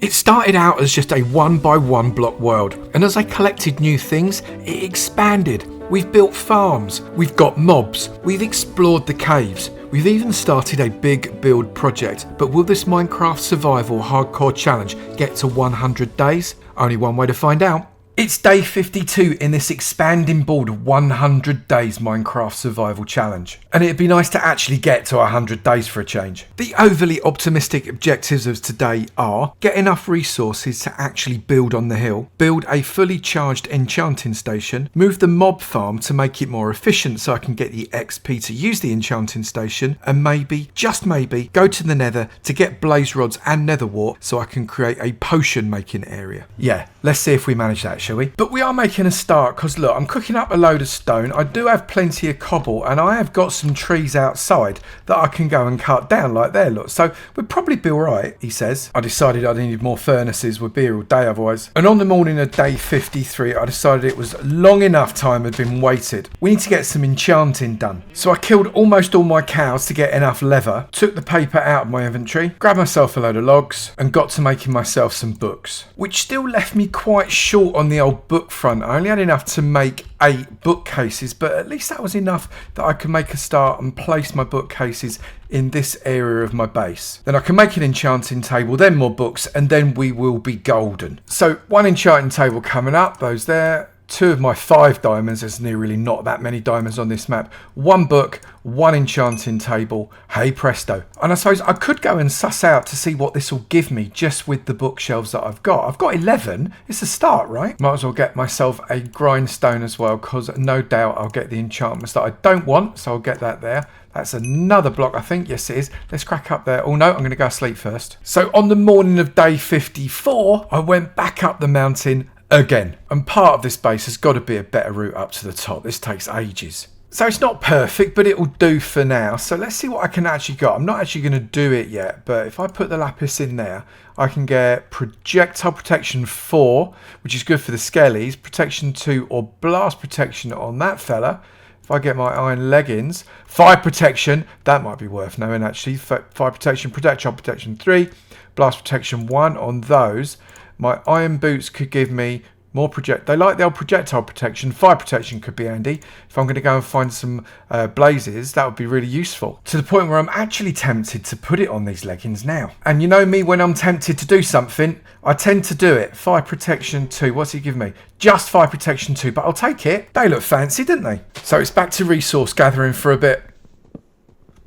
It started out as just a 1x1 block world, and as I collected new things, it expanded. We've built farms, we've got mobs, we've explored the caves, we've even started a big build project. But will this Minecraft survival hardcore challenge get to 100 days? Only one way to find out. It's day 52 in this expanding board 100 days Minecraft survival challenge. And it'd be nice to actually get to 100 days for a change. The overly optimistic objectives of today are: get enough resources to actually build on the hill, build a fully charged enchanting station, move the mob farm to make it more efficient so I can get the XP to use the enchanting station, and maybe, just maybe, go to the nether to get blaze rods and nether wart so I can create a potion making area. Yeah, let's see if we manage that, shall we? But we are making a start because look, I'm cooking up a load of stone. I do have plenty of cobble and I have got some trees outside that I can go and cut down like there, look. So we'd probably be alright, he says. I decided I needed more furnaces, we'd be here all day otherwise. And on the morning of day 53, I decided it was long enough time had been waited. We need to get some enchanting done. So I killed almost all my cows to get enough leather, took the paper out of my inventory, grabbed myself a load of logs and got to making myself some books, which still left me quite short on the old book front. I only had enough to make 8 bookcases, but at least that was enough that I could make a start and place my bookcases in this area of my base. Then I can make an enchanting table, then more books, and then we will be golden. So 1 enchanting table coming up, those there. 2 of my 5 diamonds, there's really not that many diamonds on this map. 1 book, 1 enchanting table, hey presto. And I suppose I could go and suss out to see what this will give me just with the bookshelves that I've got. I've got 11, it's a start, right? Might as well get myself a grindstone as well, because no doubt I'll get the enchantments that I don't want, so I'll get that there. That's another block, I think. Yes, it is. Let's crack up there. Oh, no, I'm going to go sleep first. So on the morning of day 54, I went back up the mountain again. And part of this base has got to be a better route up to the top. This takes ages. So it's not perfect, but it will do for now. So let's see what I can actually get. I'm not actually going to do it yet, but if I put the lapis in there, I can get projectile protection 4, which is good for the skellies, protection 2 or blast protection on that fella. If I get my iron leggings, 5 protection, that might be worth knowing actually. 5 protection, projectile protection 3, blast protection 1 on those. My iron boots could give me more they like the old projectile protection. 5 protection could be handy. If I'm going to go and find some blazes, that would be really useful. To the point where I'm actually tempted to put it on these leggings now. And you know me, when I'm tempted to do something, I tend to do it. 5 protection 2. What's he giving me? Just 5 protection 2, but I'll take it. They look fancy, didn't they? So it's back to resource gathering for a bit.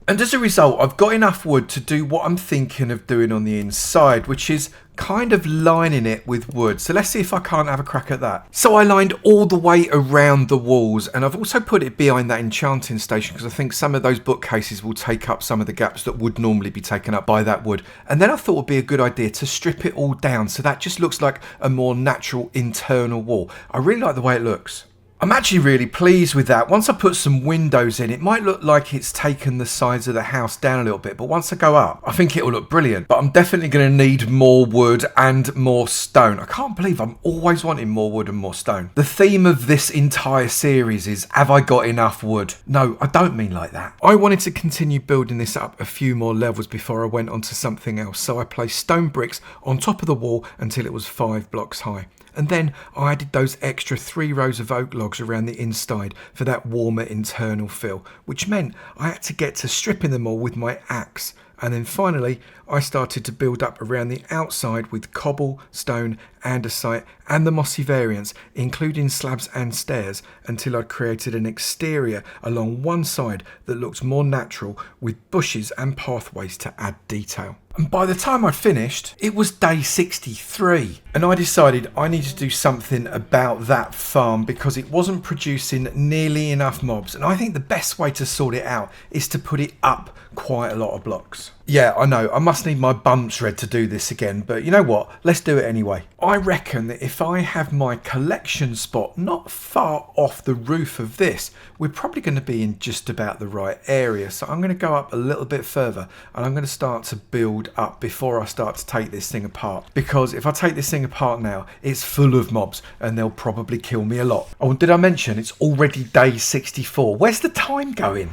And as a result, I've got enough wood to do what I'm thinking of doing on the inside, which is kind of lining it with wood. So let's see if I can't have a crack at that. So I lined all the way around the walls, and I've also put it behind that enchanting station because I think some of those bookcases will take up some of the gaps that would normally be taken up by that wood. And then I thought it would be a good idea to strip it all down so that just looks like a more natural internal wall. I really like the way it looks. I'm actually really pleased with that. Once I put some windows in, it might look like it's taken the sides of the house down a little bit, but once I go up, I think it will look brilliant. But I'm definitely going to need more wood and more stone. I can't believe I'm always wanting more wood and more stone. The theme of this entire series is, have I got enough wood? No, I don't mean like that. I wanted to continue building this up a few more levels before I went on to something else, so I placed stone bricks on top of the wall until it was 5 blocks high. And then I added those extra 3 rows of oak logs around the inside for that warmer internal feel, which meant I had to get to stripping them all with my axe. And then finally, I started to build up around the outside with cobble, stone, andesite and the mossy variants, including slabs and stairs, until I'd created an exterior along one side that looked more natural with bushes and pathways to add detail. And by the time I'd finished, it was day 63. And I decided I needed to do something about that farm because it wasn't producing nearly enough mobs. And I think the best way to sort it out is to put it up quite a lot of blocks. Yeah, I know, I must need my bumps red to do this again, but you know what? Let's do it anyway. I reckon that if I have my collection spot not far off the roof of this, we're probably going to be in just about the right area. So I'm going to go up a little bit further and I'm going to start to build up before I start to take this thing apart. Because if I take this thing apart now, it's full of mobs and they'll probably kill me a lot. Oh, did I mention it's already day 64? Where's the time going?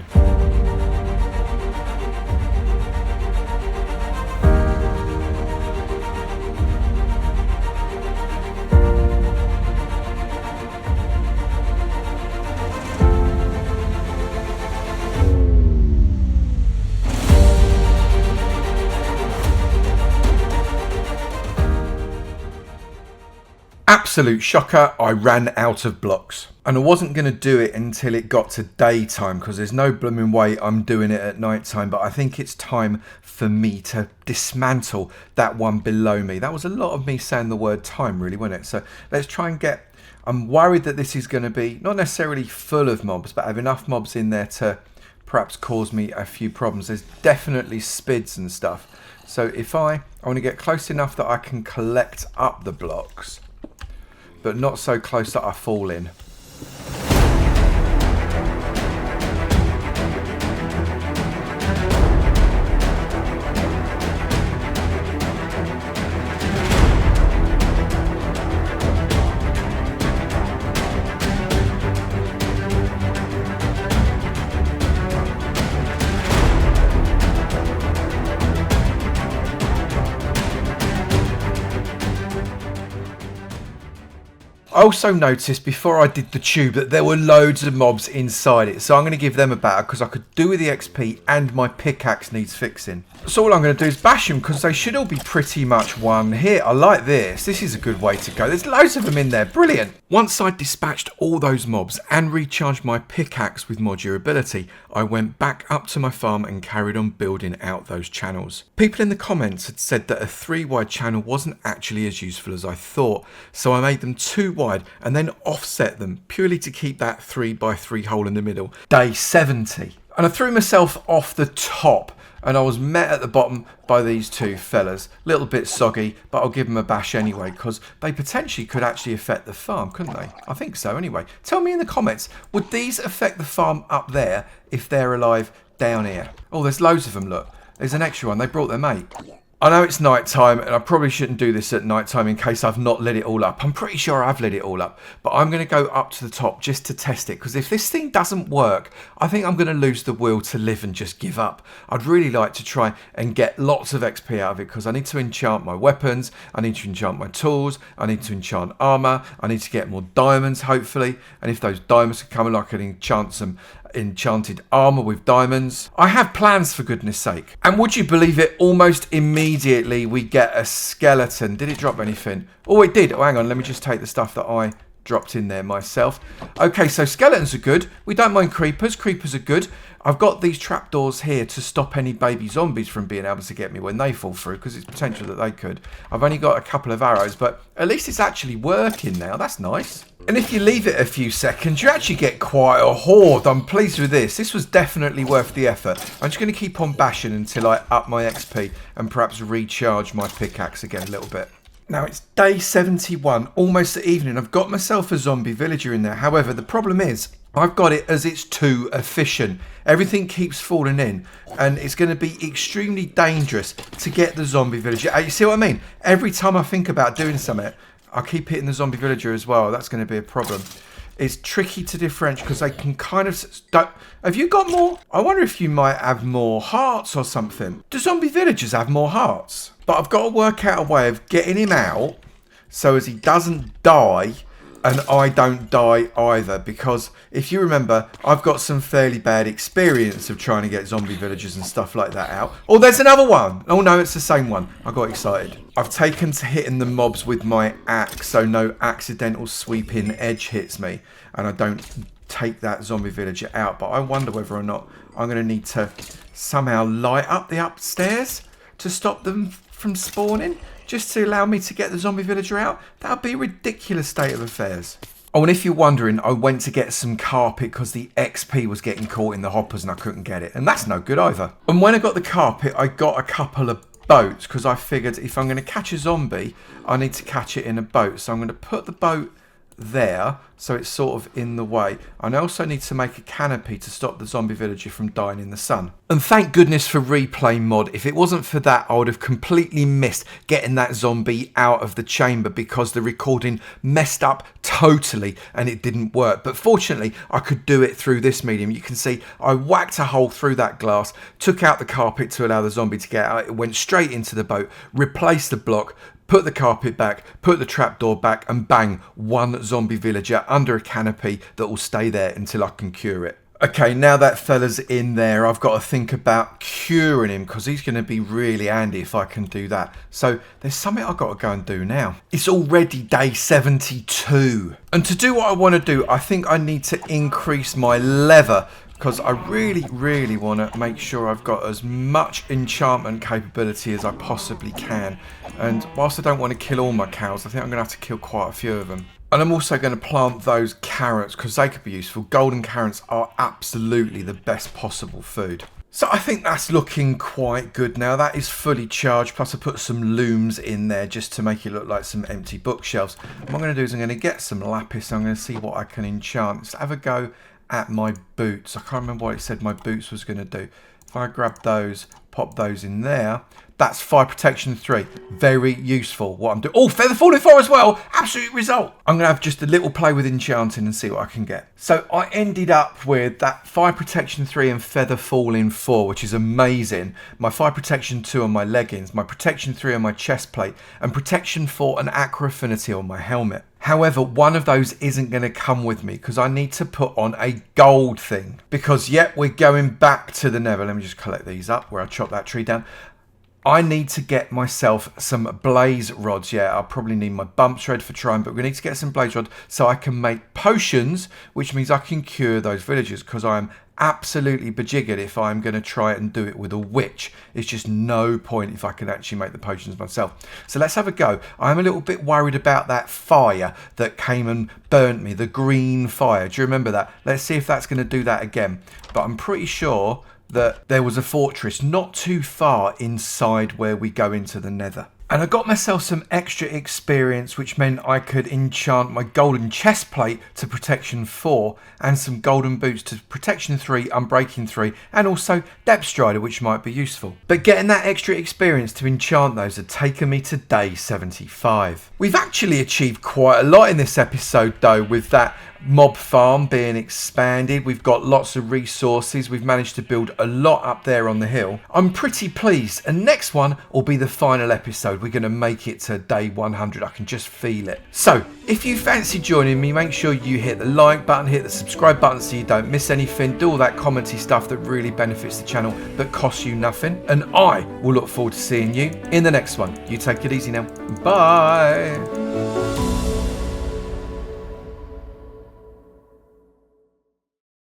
Absolute shocker, I ran out of blocks. And I wasn't going to do it until it got to daytime because there's no blooming way I'm doing it at night time. But I think it's time for me to dismantle that one below me. That was a lot of me saying the word time, really, wasn't it? So let's try and get... I'm worried that this is going to be not necessarily full of mobs, but have enough mobs in there to perhaps cause me a few problems. There's definitely spids and stuff. So if I want to get close enough that I can collect up the blocks, but not so close that I fall in. I also noticed before I did the tube that there were loads of mobs inside it, so I'm going to give them a batter because I could do with the XP and my pickaxe needs fixing. So all I'm going to do is bash them because they should all be pretty much one hit. I like this. This is a good way to go. There's loads of them in there. Brilliant. Once I'd dispatched all those mobs and recharged my pickaxe with more durability, I went back up to my farm and carried on building out those channels. People in the comments had said that a 3-wide channel wasn't actually as useful as I thought, so I made them 2 wide and then offset them purely to keep that 3x3 hole in the middle. Day 70. And I threw myself off the top and I was met at the bottom by these two fellas. Little bit soggy, but I'll give them a bash anyway because they potentially could actually affect the farm, couldn't they? I think so anyway. Tell me in the comments, would these affect the farm up there if they're alive down here? Oh, there's loads of them, look. There's an extra one. They brought their mate. I know it's night time and I probably shouldn't do this at night time in case I've not lit it all up. I'm pretty sure I've lit it all up, but I'm going to go up to the top just to test it because if this thing doesn't work, I think I'm going to lose the will to live and just give up. I'd really like to try and get lots of XP out of it because I need to enchant my weapons, I need to enchant my tools, I need to enchant armor, I need to get more diamonds hopefully, and if those diamonds are coming, I can enchant some enchanted armor with diamonds. I have plans for goodness sake. And would you believe it, almost immediately we get a skeleton. Did it drop anything? Oh, it did. Oh, hang on, let me just take the stuff that I dropped in there myself. Okay, so skeletons are good. We don't mind creepers. Creepers are good. I've got these trapdoors here to stop any baby zombies from being able to get me when they fall through because it's potential that they could. I've only got a couple of arrows, but at least it's actually working now. That's nice. And if you leave it a few seconds, you actually get quite a horde. I'm pleased with this. This was definitely worth the effort. I'm just going to keep on bashing until I up my XP and perhaps recharge my pickaxe again a little bit. Now it's day 71, almost the evening. I've got myself a zombie villager in there. However, the problem is I've got it as it's too efficient. Everything keeps falling in and it's going to be extremely dangerous to get the zombie villager. You see what I mean? Every time I think about doing something, I keep hitting the zombie villager as well. That's going to be a problem. It's tricky to differentiate because they can kind of... Have you got more? I wonder if you might have more hearts or something. Do zombie villagers have more hearts? But I've got to work out a way of getting him out so as he doesn't die and I don't die either. Because if you remember, I've got some fairly bad experience of trying to get zombie villagers and stuff like that out. Oh, there's another one. Oh no, it's the same one. I got excited. I've taken to hitting the mobs with my axe so no accidental sweeping edge hits me and I don't take that zombie villager out. But I wonder whether or not I'm going to need to somehow light up the upstairs to stop them from spawning, just to allow me to get the zombie villager out. That would be a ridiculous state of affairs. Oh, and if you're wondering, I went to get some carpet because the XP was getting caught in the hoppers and I couldn't get it. And that's no good either. And when I got the carpet, I got a couple of boats because I figured if I'm going to catch a zombie, I need to catch it in a boat. So I'm going to put the boat there so it's sort of in the way. And I also need to make a canopy to stop the zombie villager from dying in the sun. And thank goodness for replay mod. If it wasn't for that, I would have completely missed getting that zombie out of the chamber because the recording messed up totally and it didn't work. But fortunately, I could do it through this medium. You can see I whacked a hole through that glass, took out the carpet to allow the zombie to get out. It went straight into the boat, replaced the block, put the carpet back, put the trapdoor back, and bang, one zombie villager under a canopy that will stay there until I can cure it. Okay, now that fella's in there, I've got to think about curing him because he's going to be really handy if I can do that. So there's something I've got to go and do now. It's already day 72. And to do what I want to do, I think I need to increase my leather because I really want to make sure I've got as much enchantment capability as I possibly can. And whilst I don't want to kill all my cows, I think I'm going to have to kill quite a few of them. And I'm also going to plant those carrots because they could be useful. Golden carrots are absolutely the best possible food. So I think that's looking quite good now. That is fully charged. Plus I put some looms in there just to make it look like some empty bookshelves. What I'm going to do is I'm going to get some lapis. I'm going to see what I can enchant. Let's have a go at my boots. I can't remember what it said my boots was going to do. If I grab those, pop those in there. That's 5 protection 3. Very useful what I'm doing. Oh, feather falling 4 as well. Absolute result. I'm going to have just a little play with enchanting and see what I can get. So I ended up with that 5 protection 3 and feather falling 4, which is amazing. My 5 protection 2 on my leggings, my protection 3 on my chest plate, and protection 4 and aqua affinity on my helmet. However, one of those isn't going to come with me because I need to put on a gold thing. Because, yep, we're going back to the nether. Let me just collect these up where I chopped that tree down. I need to get myself some blaze rods. Yeah, I'll probably need my bump shred for trying, but we need to get some blaze rods so I can make potions, which means I can cure those villagers because I'm absolutely bejiggered if I'm going to try it and do it with a witch. It's just no point if I can actually make the potions myself. So let's have a go. I'm a little bit worried about that fire that came and burnt me, the green fire. Do you remember that? Let's see if that's going to do that again. But I'm pretty sure that there was a fortress not too far inside where we go into the nether. And I got myself some extra experience, which meant I could enchant my golden chest plate to protection 4 and some golden boots to protection 3, unbreaking 3, and also depth strider, which might be useful. But getting that extra experience to enchant those had taken me to day 75. We've actually achieved quite a lot in this episode though, with that mob farm being expanded. We've got lots of resources. We've managed to build a lot up there on the hill. I'm pretty pleased, and next one will be the final episode. We're going to make it to day 100. I can just feel it. So if you fancy joining me, make sure you hit the like button, hit the subscribe button so you don't miss anything. Do all that commenty stuff that really benefits the channel but costs you nothing, and I will look forward to seeing you in the next one. You take it easy now. Bye.